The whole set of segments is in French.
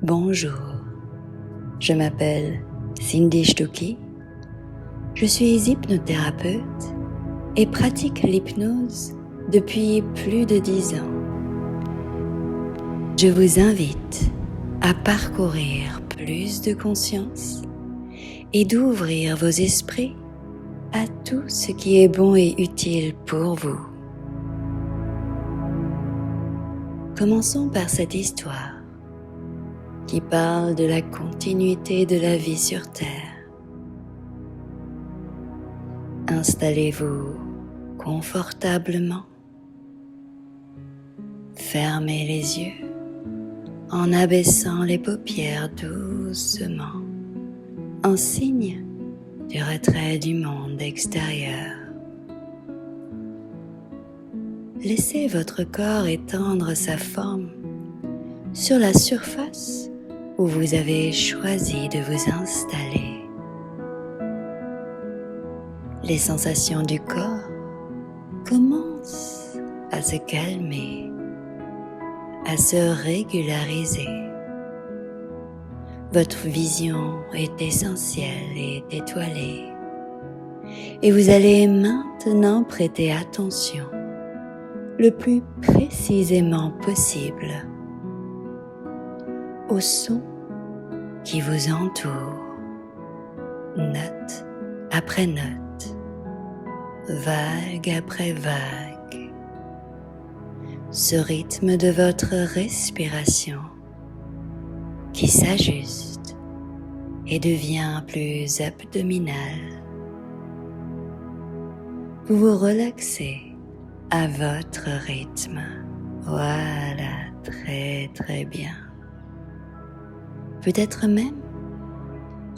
Bonjour, je m'appelle Cindy Stuckey, je suis hypnothérapeute et pratique l'hypnose depuis plus de 10 ans. Je vous invite à parcourir plus de conscience et d'ouvrir vos esprits à tout ce qui est bon et utile pour vous. Commençons par cette histoire qui parle de la continuité de la vie sur Terre. Installez-vous confortablement, fermez les yeux en abaissant les paupières doucement, en signe du retrait du monde extérieur. Laissez votre corps étendre sa forme sur la surface où vous avez choisi de vous installer. Les sensations du corps commencent à se calmer, à se régulariser. Votre vision est essentielle et étoilée. Et vous allez maintenant prêter attention le plus précisément possible aux sons qui vous entourent, note après note, vague après vague. Ce rythme de votre respiration qui s'ajuste et devient plus abdominal. Vous vous relaxez à votre rythme. Voilà, très bien. Peut-être même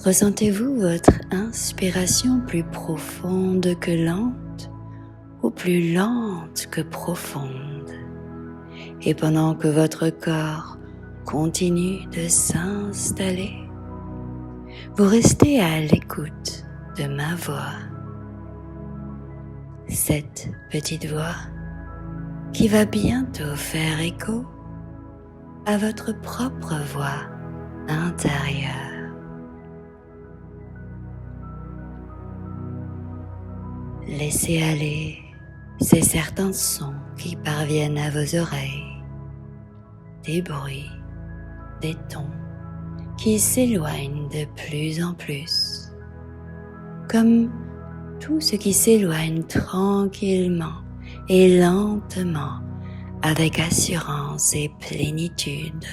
ressentez-vous votre inspiration plus profonde que lente ou plus lente que profonde. Et pendant que votre corps continue de s'installer, vous restez à l'écoute de ma voix. Cette petite voix qui va bientôt faire écho à votre propre voix intérieure. Laissez aller ces certains sons qui parviennent à vos oreilles, des bruits, des tons qui s'éloignent de plus en plus, comme tout ce qui s'éloigne tranquillement et lentement avec assurance et plénitude,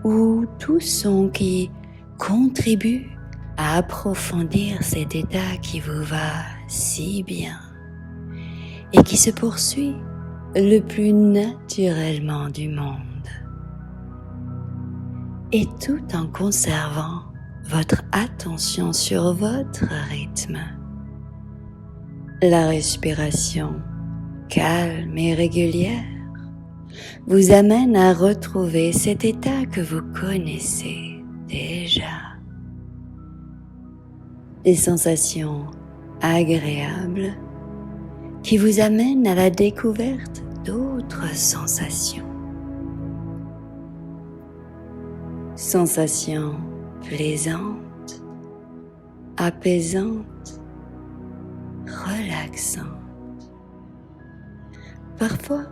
ou tout son qui contribue à approfondir cet état qui vous va si bien et qui se poursuit le plus naturellement du monde, et tout en conservant votre attention sur votre rythme. La respiration calme et régulière vous amène à retrouver cet état que vous connaissez déjà. Des sensations agréables qui vous amènent à la découverte d'autres sensations. Sensations plaisantes, apaisantes, relaxantes. Parfois,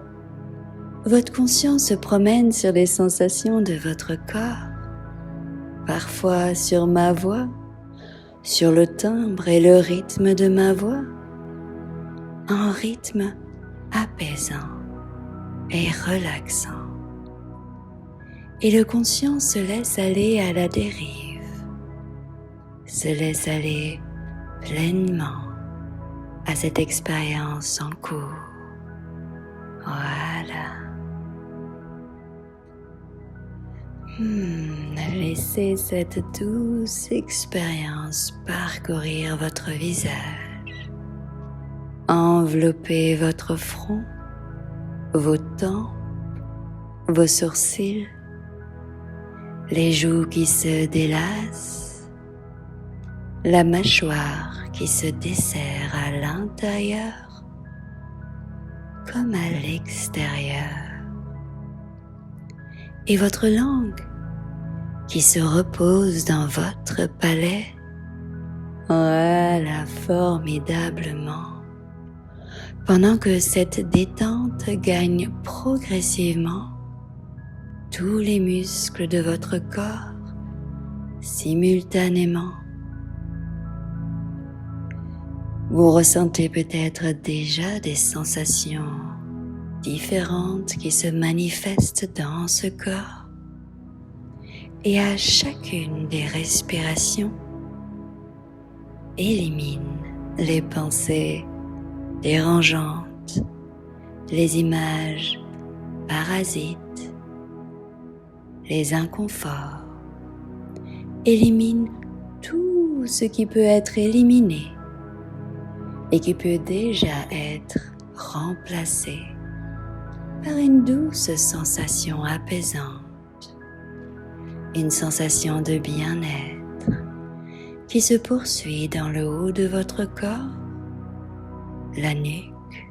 votre conscience se promène sur les sensations de votre corps, parfois sur ma voix, sur le timbre et le rythme de ma voix, un rythme apaisant et relaxant. Et le conscient se laisse aller à la dérive, se laisse aller pleinement à cette expérience en cours. Voilà. Laissez cette douce expérience parcourir votre visage, envelopper votre front, vos tempes, vos sourcils, les joues qui se délassent, la mâchoire qui se desserre à l'intérieur comme à l'extérieur, et votre langue qui se repose dans votre palais. Voilà, formidablement. Pendant que cette détente gagne progressivement tous les muscles de votre corps simultanément. Vous ressentez peut-être déjà des sensations différentes qui se manifestent dans ce corps. Et à chacune des respirations, élimine les pensées dérangeantes, les images parasites, les inconforts. Élimine tout ce qui peut être éliminé et qui peut déjà être remplacé par une douce sensation apaisante, une sensation de bien-être qui se poursuit dans le haut de votre corps, la nuque,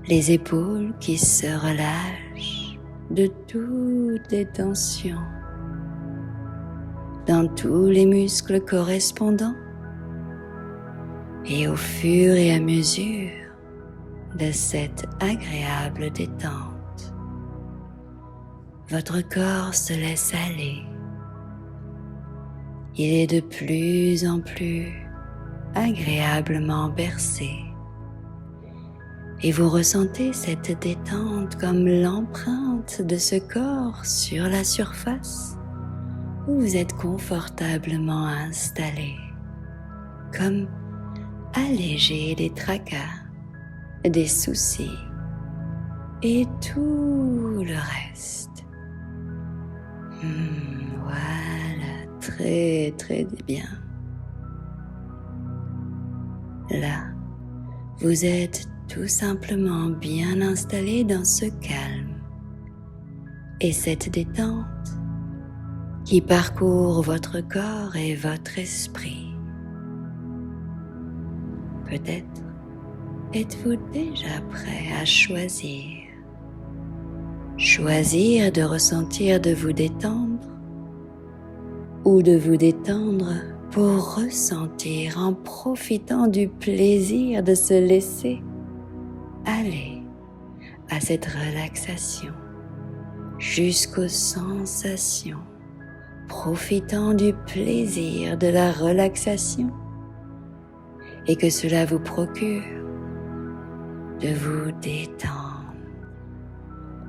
les épaules qui se relâchent de toutes les tensions, dans tous les muscles correspondants, et au fur et à mesure de cette agréable détente, votre corps se laisse aller. Il est de plus en plus agréablement bercé et vous ressentez cette détente comme l'empreinte de ce corps sur la surface où vous êtes confortablement installé, comme allégé des tracas, des soucis et tout le reste. Voilà, très très bien. Là, vous êtes tout simplement bien installé dans ce calme et cette détente qui parcourt votre corps et votre esprit. Peut-être êtes-vous déjà prêt à choisir de ressentir de vous détendre ou de vous détendre pour ressentir en profitant du plaisir de se laisser aller à cette relaxation jusqu'aux sensations, profitant du plaisir de la relaxation et que cela vous procure de vous détendre,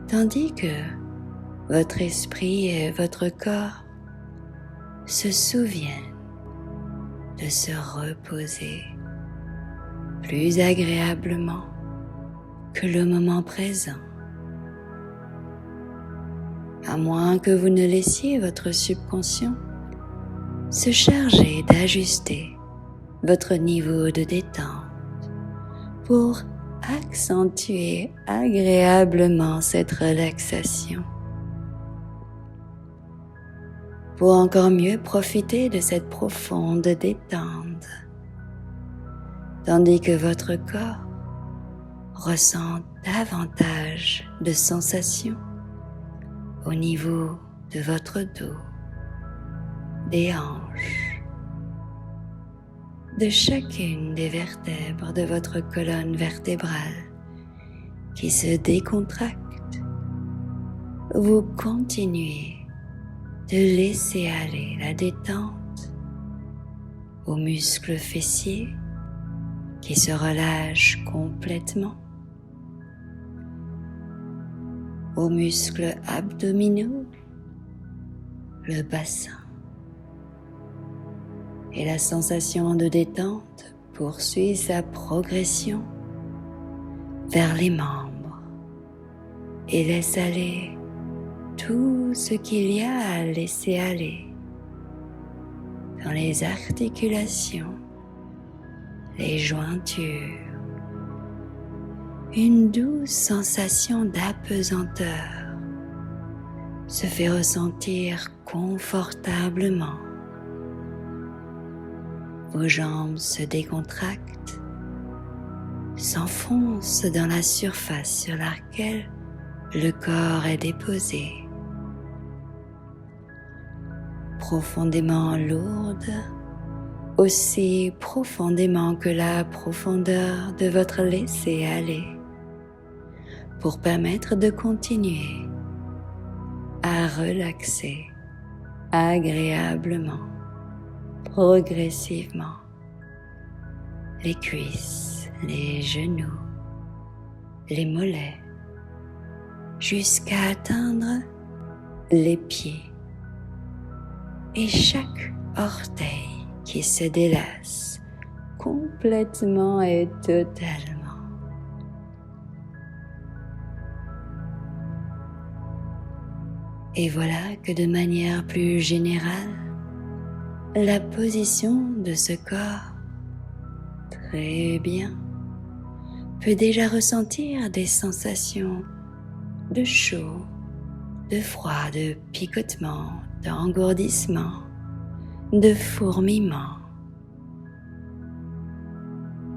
tandis que votre esprit et votre corps se souviennent de se reposer plus agréablement que le moment présent, à moins que vous ne laissiez votre subconscient se charger d'ajuster votre niveau de détente pour accentuer agréablement cette relaxation. Pour encore mieux profiter de cette profonde détente, tandis que votre corps ressent davantage de sensations au niveau de votre dos, des hanches, de chacune des vertèbres de votre colonne vertébrale qui se décontracte. Vous continuez de laisser aller la détente aux muscles fessiers qui se relâchent complètement, aux muscles abdominaux, le bassin. Et la sensation de détente poursuit sa progression vers les membres et laisse aller tout ce qu'il y a à laisser aller dans les articulations, les jointures. Une douce sensation d'apesanteur se fait ressentir confortablement. Vos jambes se décontractent, s'enfoncent dans la surface sur laquelle le corps est déposé. profondément lourde, aussi profondément que la profondeur de votre laisser-aller, pour permettre de continuer à relaxer agréablement, progressivement, les cuisses, les genoux, les mollets, jusqu'à atteindre les pieds et chaque orteil qui se délasse complètement et totalement. Et voilà que de manière plus générale, la position de ce corps, très bien, peut déjà ressentir des sensations de chaud, de froid, de picotement, d'engourdissement, de fourmillement.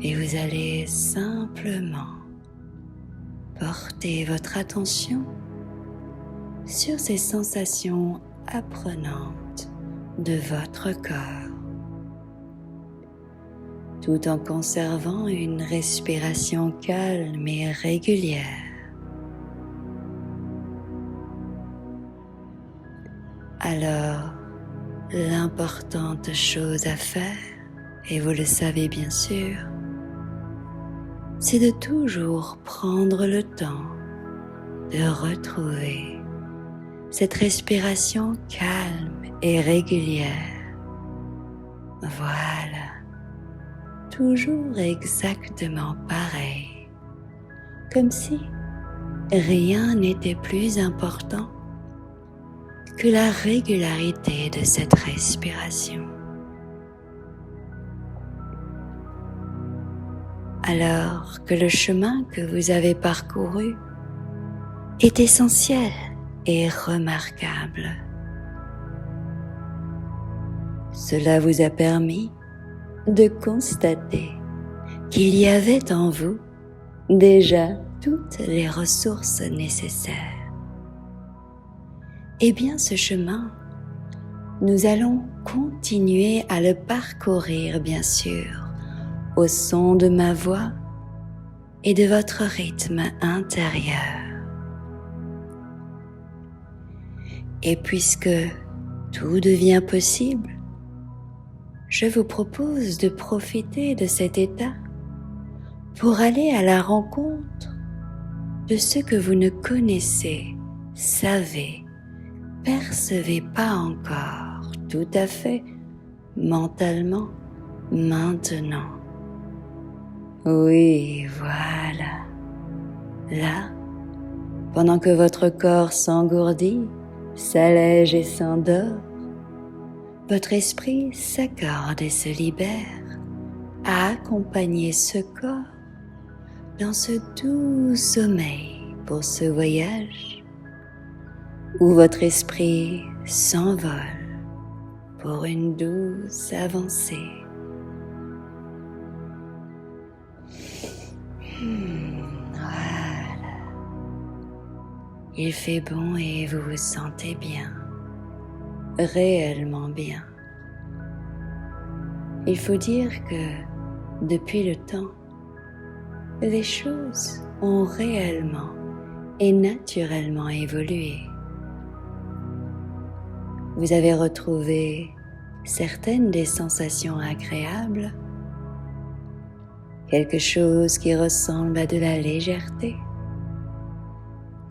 Et vous allez simplement porter votre attention sur ces sensations apprenantes de votre corps, tout en conservant une respiration calme et régulière. Alors, l'importante chose à faire, et vous le savez bien sûr, c'est de toujours prendre le temps de retrouver cette respiration calme et régulière. Voilà, toujours exactement pareil, comme si rien n'était plus important que la régularité de cette respiration. Alors que le chemin que vous avez parcouru est essentiel et remarquable. Cela vous a permis de constater qu'il y avait en vous déjà toutes les ressources nécessaires. Eh bien, ce chemin, nous allons continuer à le parcourir, bien sûr, au son de ma voix et de votre rythme intérieur. Et puisque tout devient possible, je vous propose de profiter de cet état pour aller à la rencontre de ce que vous ne connaissez, savez, percevez pas encore tout à fait mentalement maintenant. Oui, voilà. Là, pendant que votre corps s'engourdit, s'allège et s'endort, votre esprit s'accorde et se libère à accompagner ce corps dans ce doux sommeil pour ce voyage où votre esprit s'envole pour une douce avancée. Voilà. Il fait bon et vous vous sentez bien, réellement bien. Il faut dire que depuis le temps, les choses ont réellement et naturellement évolué. Vous avez retrouvé certaines des sensations agréables, quelque chose qui ressemble à de la légèreté,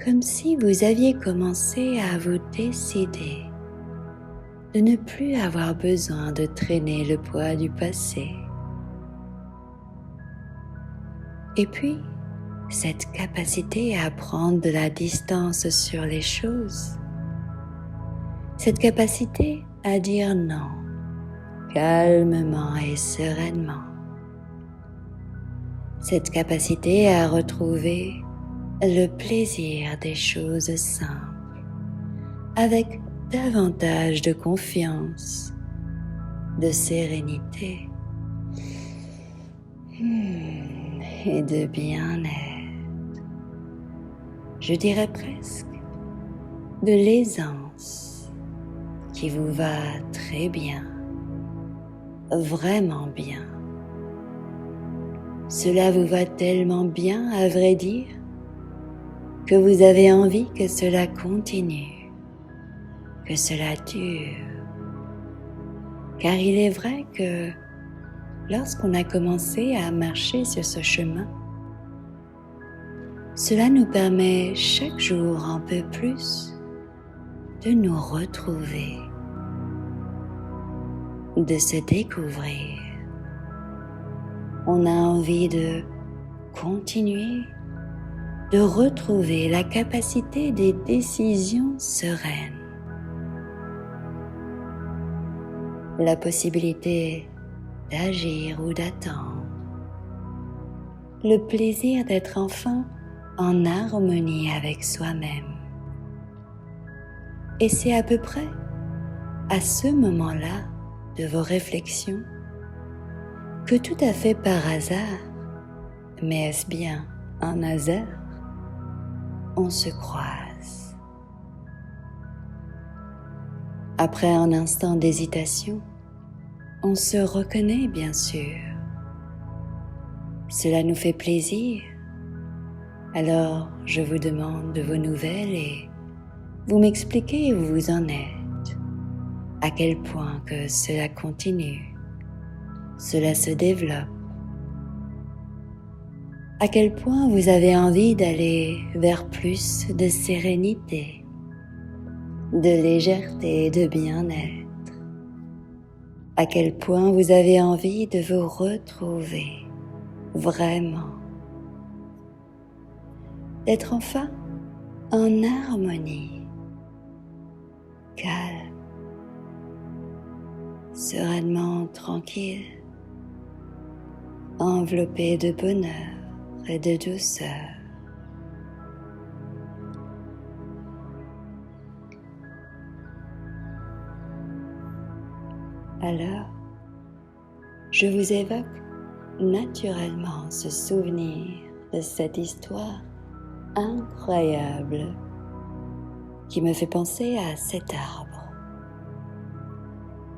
comme si vous aviez commencé à vous décider de ne plus avoir besoin de traîner le poids du passé. Et puis, cette capacité à prendre de la distance sur les choses, cette capacité à dire non, calmement et sereinement, cette capacité à retrouver le plaisir des choses simples, avec davantage de confiance, de sérénité et de bien-être. Je dirais presque de l'aisance qui vous va très bien, vraiment bien. Cela vous va tellement bien, à vrai dire, que vous avez envie que cela continue, que cela dure. Car il est vrai que lorsqu'on a commencé à marcher sur ce chemin, cela nous permet chaque jour un peu plus de nous retrouver, de se découvrir. On a envie de continuer, de retrouver la capacité des décisions sereines, la possibilité d'agir ou d'attendre, le plaisir d'être enfin en harmonie avec soi-même. Et c'est à peu près à ce moment-là de vos réflexions que tout à fait par hasard, mais est-ce bien un hasard, on se croise. Après un instant d'hésitation, on se reconnaît bien sûr. Cela nous fait plaisir. Alors je vous demande de vos nouvelles et vous m'expliquez où vous en êtes, à quel point que cela continue, cela se développe, à quel point vous avez envie d'aller vers plus de sérénité, de légèreté et de bien-être, à quel point vous avez envie de vous retrouver vraiment, d'être enfin en harmonie, calme, sereinement tranquille, enveloppé de bonheur et de douceur. Alors, je vous évoque naturellement ce souvenir de cette histoire incroyable qui me fait penser à cet arbre.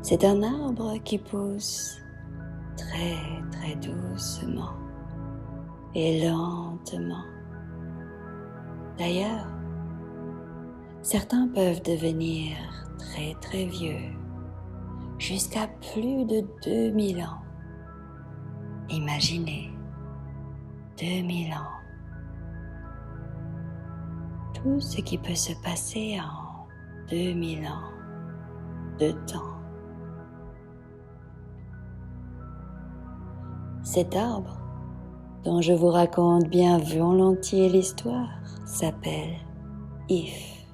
C'est un arbre qui pousse très très doucement et lentement. D'ailleurs, certains peuvent devenir très très vieux, jusqu'à plus de 2000 ans. Imaginez, 2000 ans. Tout ce qui peut se passer en 2000 ans de temps. Cet arbre, dont je vous raconte bien volontiers l'histoire, s'appelle If.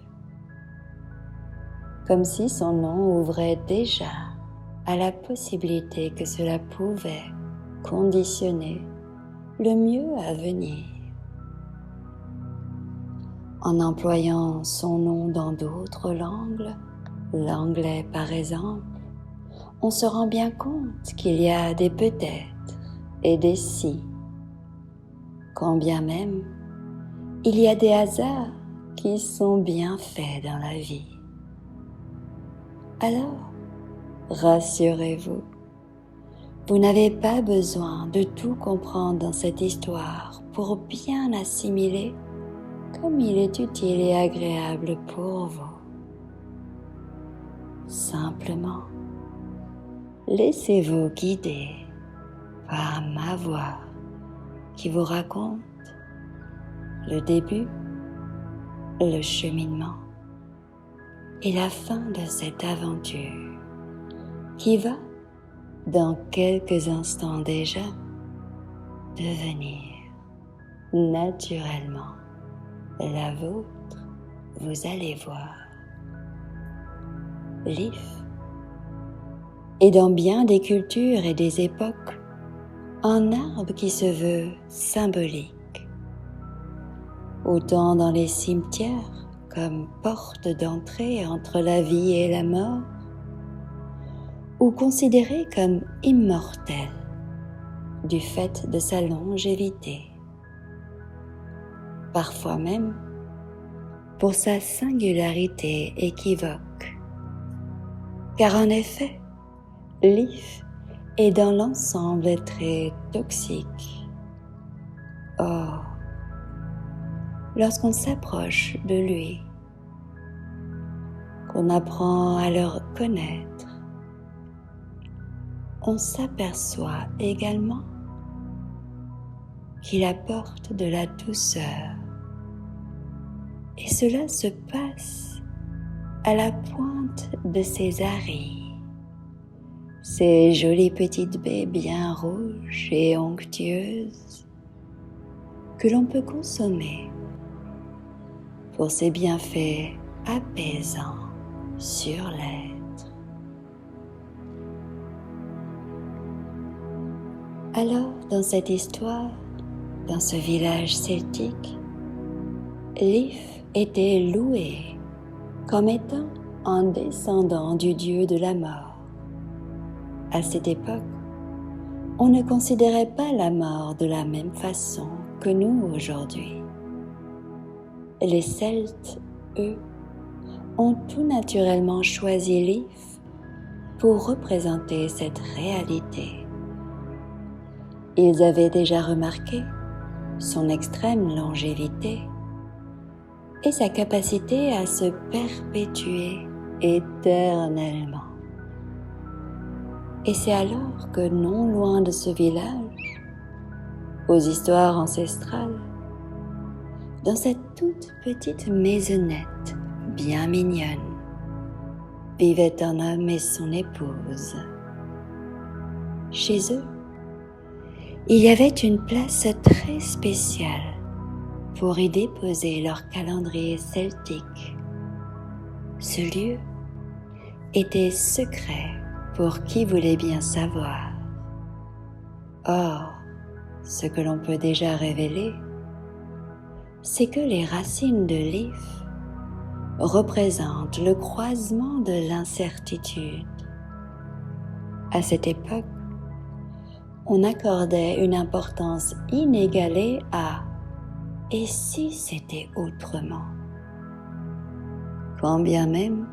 Comme si son nom ouvrait déjà à la possibilité que cela pouvait conditionner le mieux à venir. En employant son nom dans d'autres langues, l'anglais par exemple, on se rend bien compte qu'il y a des peut-être et des si, quand bien même il y a des hasards qui sont bien faits dans la vie. Alors, rassurez-vous, vous n'avez pas besoin de tout comprendre dans cette histoire pour bien assimiler comme il est utile et agréable pour vous. Simplement, laissez-vous guider par ma voix qui vous raconte le début, le cheminement et la fin de cette aventure qui va, dans quelques instants déjà, devenir naturellement la vôtre, vous allez voir. L'if est dans bien des cultures et des époques un arbre qui se veut symbolique, autant dans les cimetières comme porte d'entrée entre la vie et la mort, ou considéré comme immortel du fait de sa longévité, parfois même pour sa singularité équivoque. car en effet, Leaf est dans l'ensemble très toxique. Or, lorsqu'on s'approche de lui, qu'on apprend à le connaître, on s'aperçoit également qu'il apporte de la douceur. Et cela se passe à la pointe de ses aris, ces jolies petites baies bien rouges et onctueuses que l'on peut consommer pour ses bienfaits apaisants sur l'être. Alors, dans cette histoire, dans ce village celtique, Leaf était loué comme étant un descendant du dieu de la mort. À cette époque, on ne considérait pas la mort de la même façon que nous aujourd'hui. Les Celtes, eux, ont tout naturellement choisi Leaf pour représenter cette réalité. Ils avaient déjà remarqué son extrême longévité et sa capacité à se perpétuer éternellement. Et c'est alors que non loin de ce village, aux histoires ancestrales, dans cette toute petite maisonnette bien mignonne, vivaient un homme et son épouse. Chez eux, il y avait une place très spéciale pour y déposer leur calendrier celtique. Ce lieu était secret pour qui voulait bien savoir. Or, ce que l'on peut déjà révéler, c'est que les racines de Leaf représentent le croisement de l'incertitude. À cette époque, on accordait une importance inégalée à « et si c'était autrement ?» Quand bien même,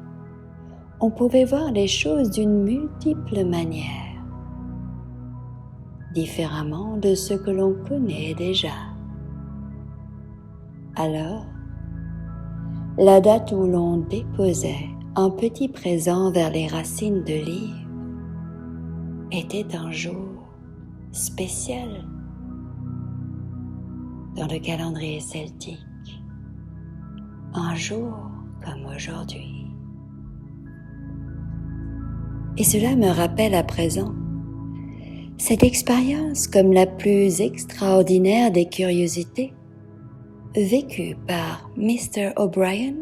on pouvait voir les choses d'une multiple manière, différemment de ce que l'on connaît déjà. Alors, la date où l'on déposait un petit présent vers les racines de Leaf était un jour spécial dans le calendrier celtique, un jour comme aujourd'hui. Et cela me rappelle à présent cette expérience comme la plus extraordinaire des curiosités vécue par Mr. O'Brien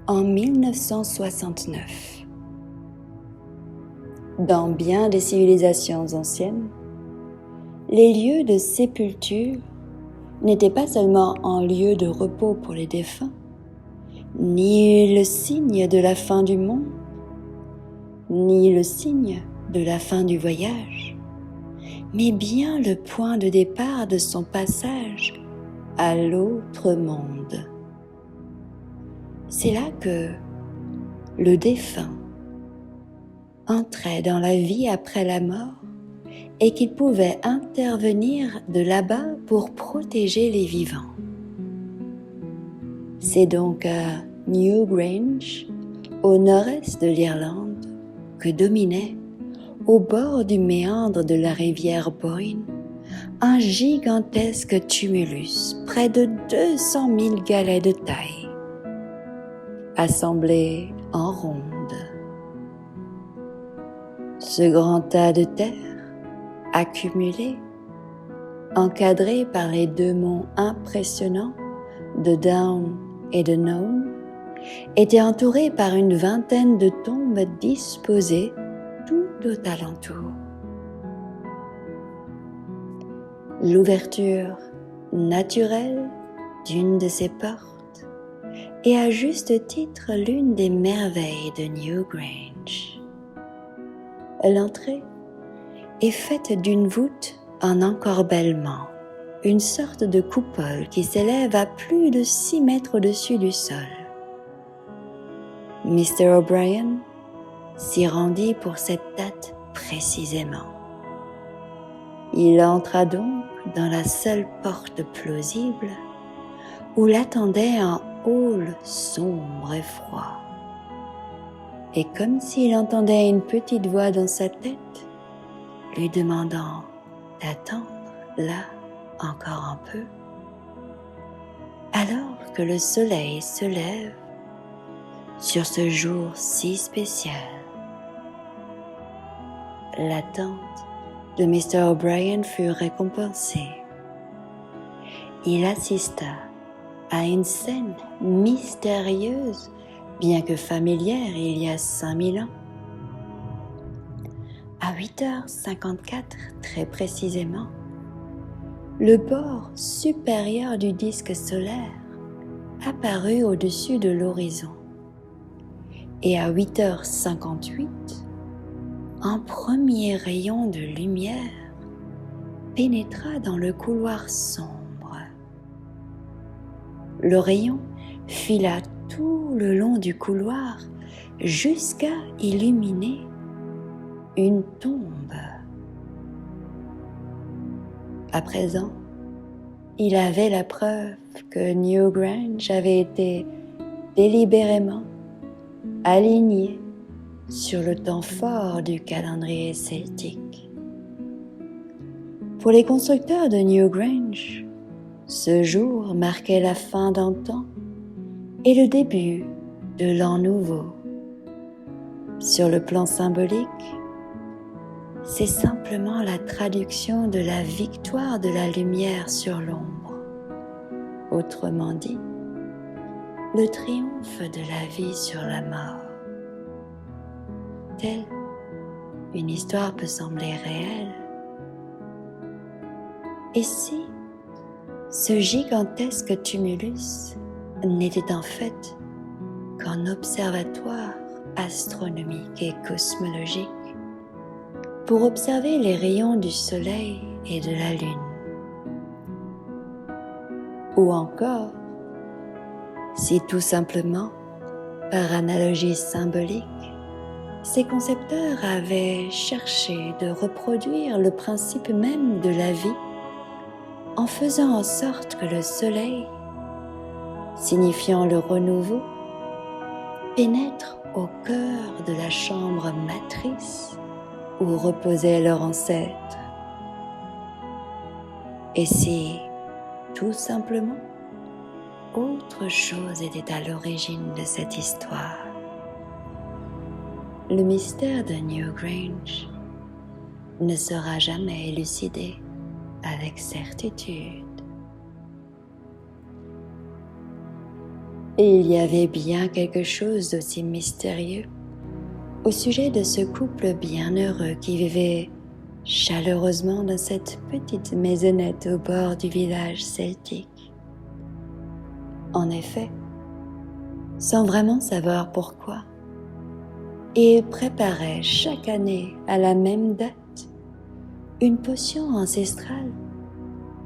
en 1969. Dans bien des civilisations anciennes, les lieux de sépulture n'étaient pas seulement un lieu de repos pour les défunts, ni le signe de la fin du monde, ni le signe de la fin du voyage, mais bien le point de départ de son passage à l'autre monde. C'est là que le défunt entrait dans la vie après la mort et qu'il pouvait intervenir de là-bas pour protéger les vivants. C'est donc à Newgrange, au nord-est de l'Irlande, que dominait, au bord du méandre de la rivière Boyne, un gigantesque tumulus, près de 200 000 galets de taille, assemblés en ronde. Ce grand tas de terre, accumulé, encadré par les deux monts impressionnants de Down et de Known, était entouré par une vingtaine de tombes disposées tout aux alentours. L'ouverture naturelle d'une de ces portes est à juste titre l'une des merveilles de Newgrange. L'entrée est faite d'une voûte en encorbellement, une sorte de coupole qui s'élève à plus de 6 mètres au-dessus du sol. Mr. O'Brien s'y rendit pour cette date précisément. Il entra donc dans la seule porte plausible où l'attendait un hall sombre et froid. Et comme s'il entendait une petite voix dans sa tête, lui demandant d'attendre là encore un peu, alors que le soleil se lève sur ce jour si spécial. L'attente de Mr. O'Brien fut récompensée. Il assista à une scène mystérieuse, bien que familière il y a 5000 ans. À 8h54 très précisément, le bord supérieur du disque solaire apparut au-dessus de l'horizon. Et à 8h58, un premier rayon de lumière pénétra dans le couloir sombre. Le rayon fila tout le long du couloir jusqu'à illuminer une tombe. À présent, il avait la preuve que Newgrange avait été délibérément aligné sur le temps fort du calendrier celtique. Pour les constructeurs de Newgrange, ce jour marquait la fin d'un temps et le début de l'an nouveau. Sur le plan symbolique, c'est simplement la traduction de la victoire de la lumière sur l'ombre. Autrement dit, le triomphe de la vie sur la mort. Telle une histoire peut sembler réelle. Et si ce gigantesque tumulus n'était en fait qu'un observatoire astronomique et cosmologique pour observer les rayons du soleil et de la lune? Ou encore, si tout simplement, par analogie symbolique, ces concepteurs avaient cherché de reproduire le principe même de la vie en faisant en sorte que le soleil, signifiant le renouveau, pénètre au cœur de la chambre matrice où reposaient leurs ancêtres. Et si, tout simplement, autre chose était à l'origine de cette histoire? Le mystère de Newgrange ne sera jamais élucidé avec certitude. Et il y avait bien quelque chose d'aussi mystérieux au sujet de ce couple bienheureux qui vivait chaleureusement dans cette petite maisonnette au bord du village celtique. En effet, sans vraiment savoir pourquoi, ils préparaient chaque année à la même date une potion ancestrale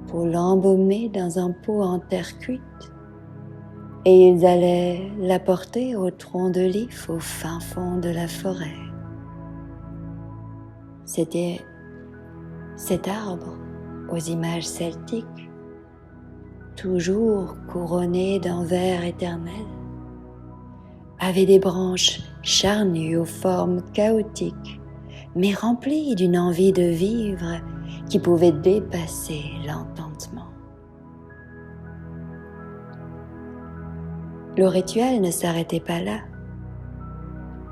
pour l'embaumer dans un pot en terre cuite, et ils allaient l'apporter au tronc de l'if au fin fond de la forêt. C'était cet arbre aux images celtiques, toujours couronné d'un vert éternel, avait des branches charnues aux formes chaotiques, mais remplies d'une envie de vivre qui pouvait dépasser l'entendement. Le rituel ne s'arrêtait pas là.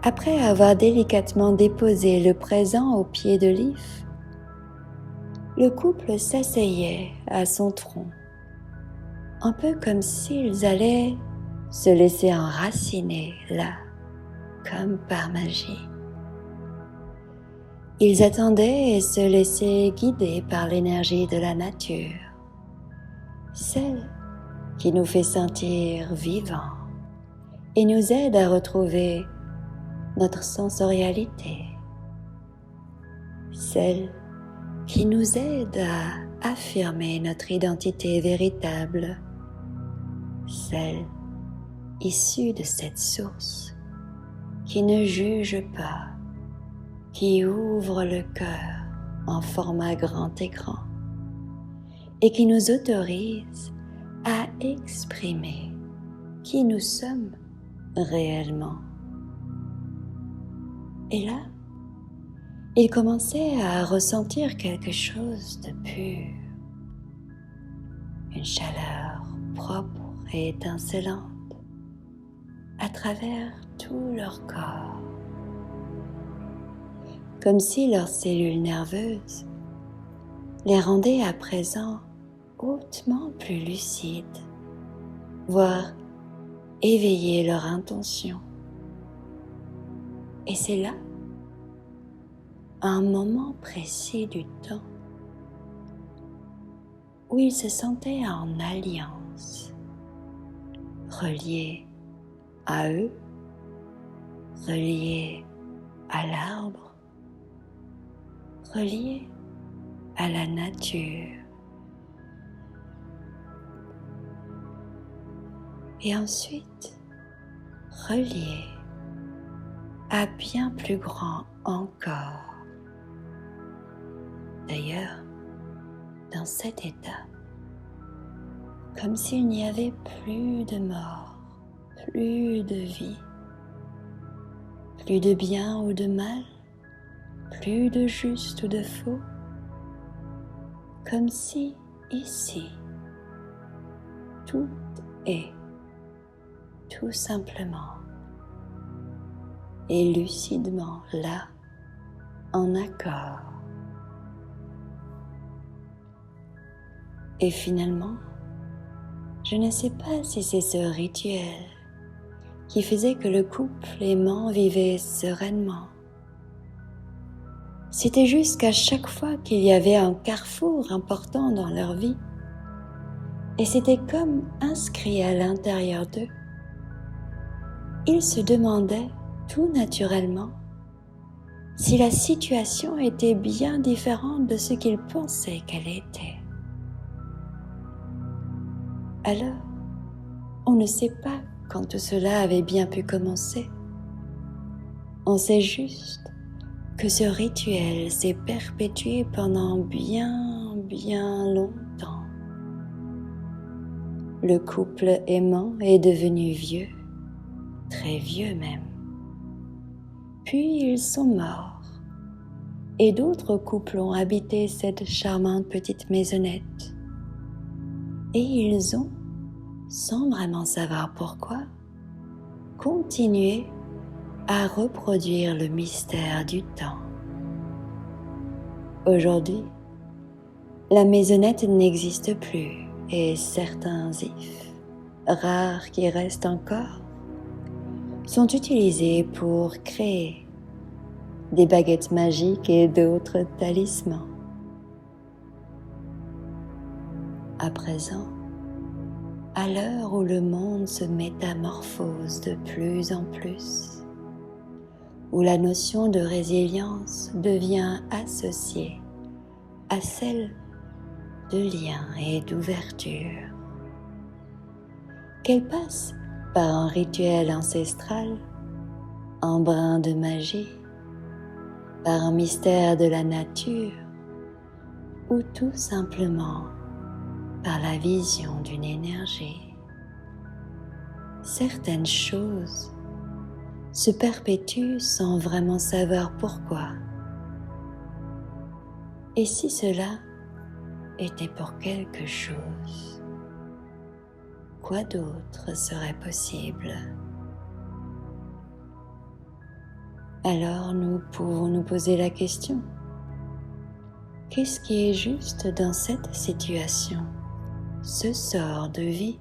Après avoir délicatement déposé le présent au pied de l'if, le couple s'asseyait à son tronc, un peu comme s'ils allaient se laisser enraciner là, comme par magie. Ils attendaient et se laissaient guider par l'énergie de la nature, celle qui nous fait sentir vivants et nous aide à retrouver notre sensorialité, celle qui nous aide à affirmer notre identité véritable, celle issue de cette source qui ne juge pas, qui ouvre le cœur en format grand écran et qui nous autorise à exprimer qui nous sommes réellement. Et là, il commençait à ressentir quelque chose de pur, une chaleur propre et étincelante à travers tout leur corps, comme si leurs cellules nerveuses les rendaient à présent hautement plus lucides, voire éveiller leur intention. Et c'est là, à un moment précis du temps, où ils se sentaient en alliance, reliés à eux, reliés à l'arbre, reliés à la nature. Et ensuite, reliés à bien plus grand encore. D'ailleurs, dans cet état, comme s'il n'y avait plus de mort, plus de vie, plus de bien ou de mal, plus de juste ou de faux, comme si ici, tout est tout simplement et lucidement là, en accord. Et finalement, je ne sais pas si c'est ce rituel qui faisait que le couple aimant vivait sereinement. C'était juste qu'à chaque fois qu'il y avait un carrefour important dans leur vie, et c'était comme inscrit à l'intérieur d'eux, ils se demandaient tout naturellement si la situation était bien différente de ce qu'ils pensaient qu'elle était. Alors, on ne sait pas quand tout cela avait bien pu commencer. On sait juste que ce rituel s'est perpétué pendant bien longtemps. Le couple aimant est devenu vieux, très vieux même. Puis ils sont morts et d'autres couples ont habité cette charmante petite maisonnette. Et ils ont, sans vraiment savoir pourquoi, continué à reproduire le mystère du temps. Aujourd'hui, la maisonnette n'existe plus et certains ifs, rares qui restent encore, sont utilisés pour créer des baguettes magiques et d'autres talismans. À présent, à l'heure où le monde se métamorphose de plus en plus, où la notion de résilience devient associée à celle de lien et d'ouverture, qu'elle passe par un rituel ancestral, un brin de magie, par un mystère de la nature, ou tout simplement par la vision d'une énergie. Certaines choses se perpétuent sans vraiment savoir pourquoi. Et si cela était pour quelque chose, quoi d'autre serait possible? Alors nous pouvons nous poser la question: qu'est-ce qui est juste dans cette situation, ce sort de vie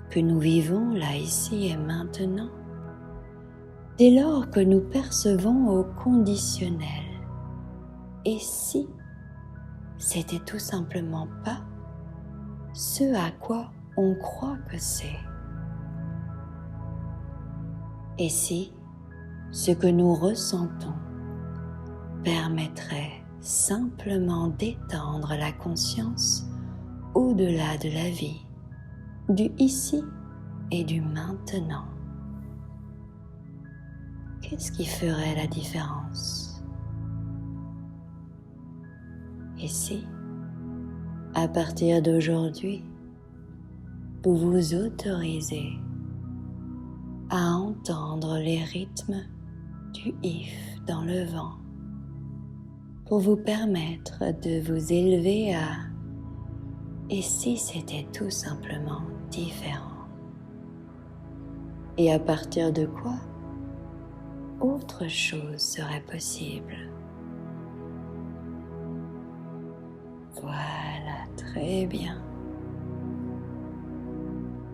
que nous vivons là, ici et maintenant, dès lors que nous percevons au conditionnel? Et si c'était tout simplement pas ce à quoi on croit que c'est? Et si ce que nous ressentons permettrait simplement d'étendre la conscience au-delà de la vie, du ici et du maintenant? qu'est-ce qui ferait la différence? Et si, à partir d'aujourd'hui, vous vous autorisez à entendre les rythmes du if dans le vent pour vous permettre de vous élever à « et si c'était tout simplement différent ?» Et à partir de quoi autre chose serait possible. Voilà, très bien.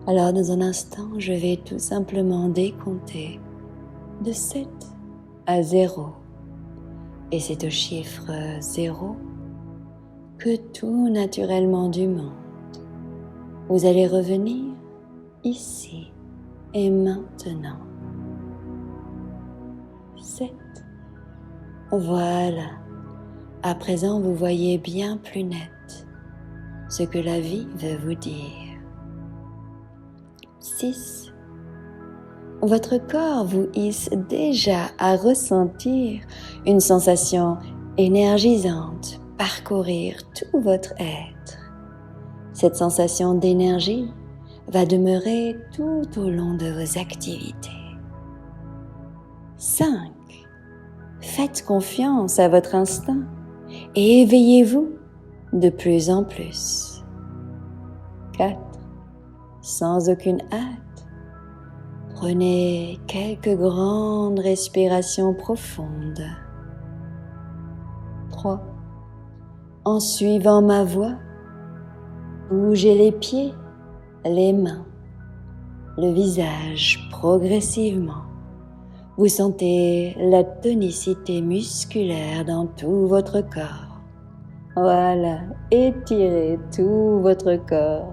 Alors dans un instant, je vais tout simplement décompter de 7 à 0. Et c'est au chiffre 0 que tout naturellement du monde, vous allez revenir ici et maintenant. 7. Voilà. À présent, vous voyez bien plus net ce que la vie veut vous dire. 6. Votre corps vous hisse déjà à ressentir une sensation énergisante parcourir tout votre être. Cette sensation d'énergie va demeurer tout au long de vos activités. 5. Faites confiance à votre instinct et éveillez-vous de plus en plus. 4. Sans aucune hâte, prenez quelques grandes respirations profondes. 3. En suivant ma voix, bougez les pieds, les mains, le visage progressivement. Vous sentez la tonicité musculaire dans tout votre corps. Voilà, étirez tout votre corps.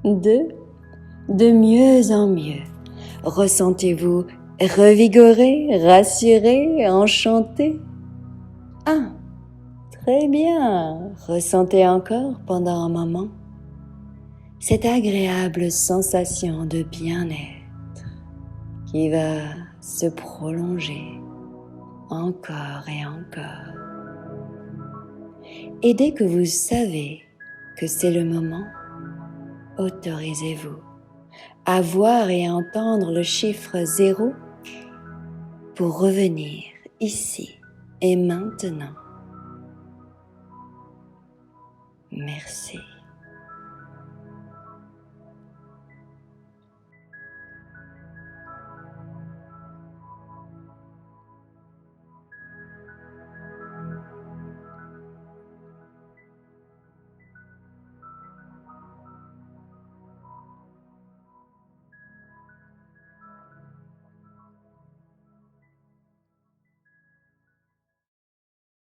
2. De mieux en mieux, ressentez-vous revigoré, rassuré, enchanté. 1. Très bien, ressentez encore pendant un moment cette agréable sensation de bien-être qui va se prolonger encore et encore. Et dès que vous savez que c'est le moment, autorisez-vous à voir et à entendre le chiffre 0 pour revenir ici et maintenant. Merci.